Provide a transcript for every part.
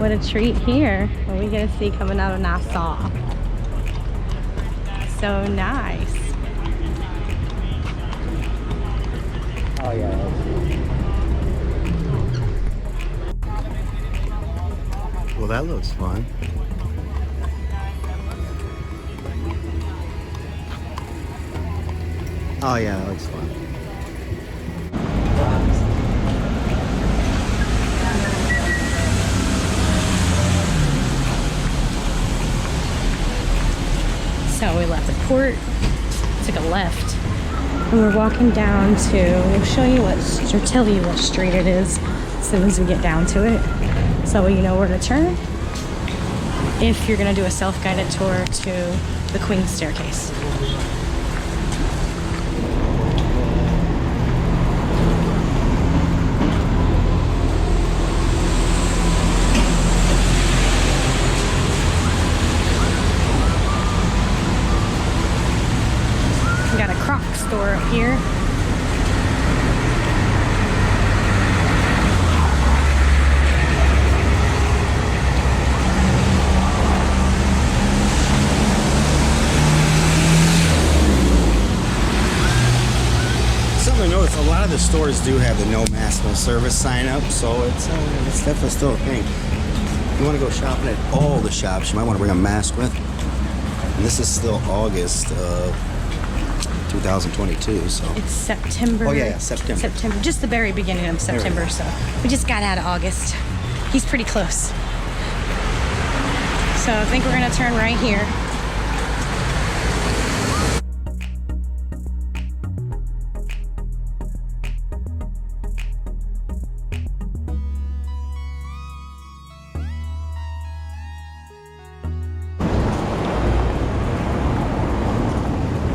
What a treat here. What are we gonna see coming out of Nassau? So nice. Oh yeah. Well, that looks fun. Oh yeah, that looks fun. So we left the port, took a left, and we're walking down to, we'll show you what, or tell you what street it is as soon as we get down to it. So you know where to turn if you're gonna do a self-guided tour to the Queen's Staircase. We got a Croc store up here. Something to notice, a lot of the stores do have the no mask, no service sign up, so it's definitely still a thing. If you want to go shopping at all the shops, you might want to bring a mask with. And this is still August of 2022, so. It's September. Oh yeah, September. September, just the very beginning of September, so we just got out of August. He's pretty close. So I think we're gonna turn right here.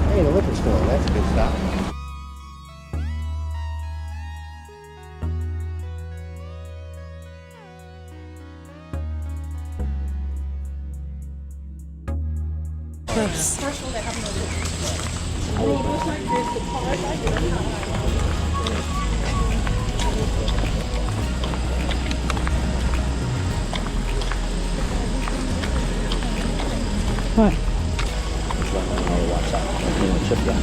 Hey, the liquor store, that's a good stop. Close. What? Watch out. Chip down.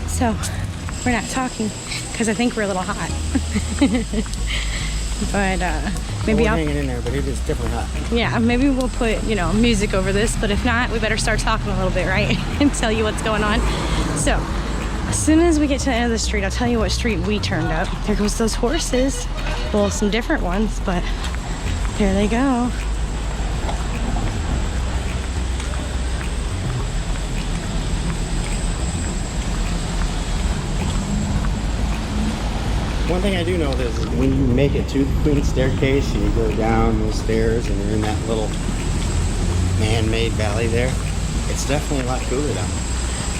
So, we're not talking because I think we're a little hot. But maybe We're I'll, hanging in there, but it is definitely hot. yeah, maybe we'll put, you know, music over this, but if not, we better start talking a little bit, right? And tell you what's going on. So, as soon as we get to the end of the street, I'll tell you what street we turned up. There goes those horses. Well, some different ones, but there they go. One thing I do know is when you make it to the Queen's Staircase and you go down those stairs and you're in that little man-made valley there, it's definitely a lot cooler down there.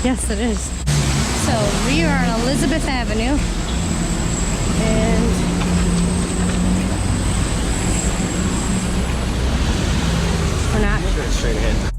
Yes, it is. So we are on Elizabeth Avenue, and we're not. Straight, straight ahead.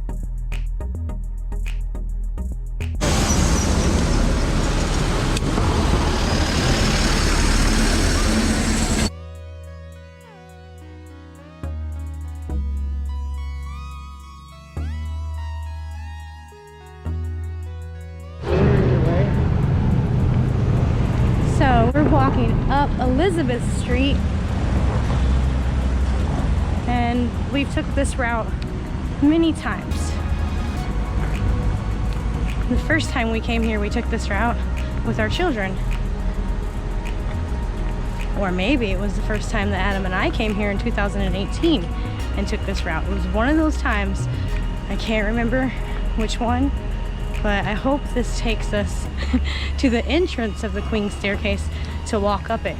So we're walking up Elizabeth Street, and we've took this route many times. The first time we came here, we took this route with our children. Or maybe it was the first time that Adam and I came here in 2018 and took this route. It was one of those times, I can't remember which one, but I hope this takes us to the entrance of the Queen's Staircase to walk up it.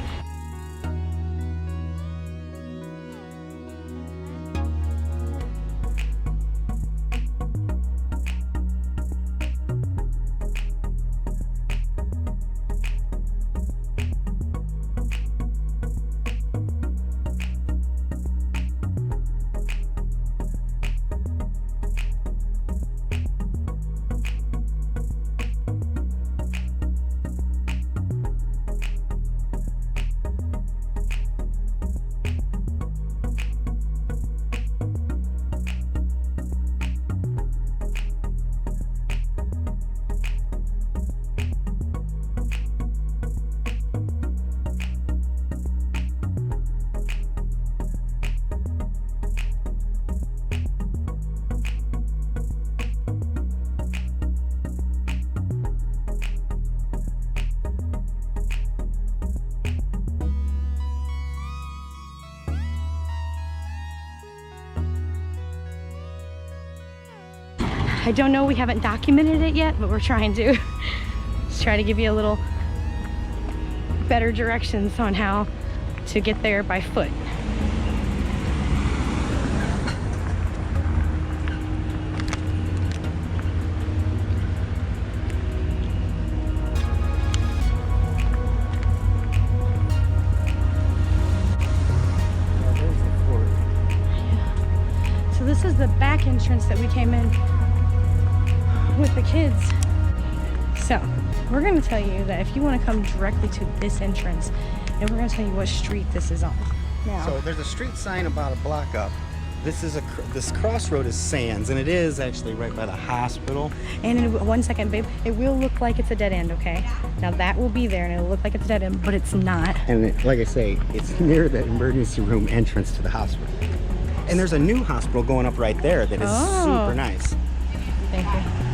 I don't know, we haven't documented it yet, but we're trying to. Just try to give you a little better directions on how to get there by foot. So this is the back entrance that we came in with the kids. So we're going to tell you that if you want to come directly to this entrance, and we're going to tell you what street this is on. Now, So there's a street sign about a block up. This crossroad is Sands, and it is actually right by the hospital. and in 1 second, babe, it will look like it's a dead end, okay? Now that will be there, and it'll look like it's a dead end, but it's not. And like I say, it's near the emergency room entrance to the hospital. And there's a new hospital going up right there that is Oh. super nice. Thank you.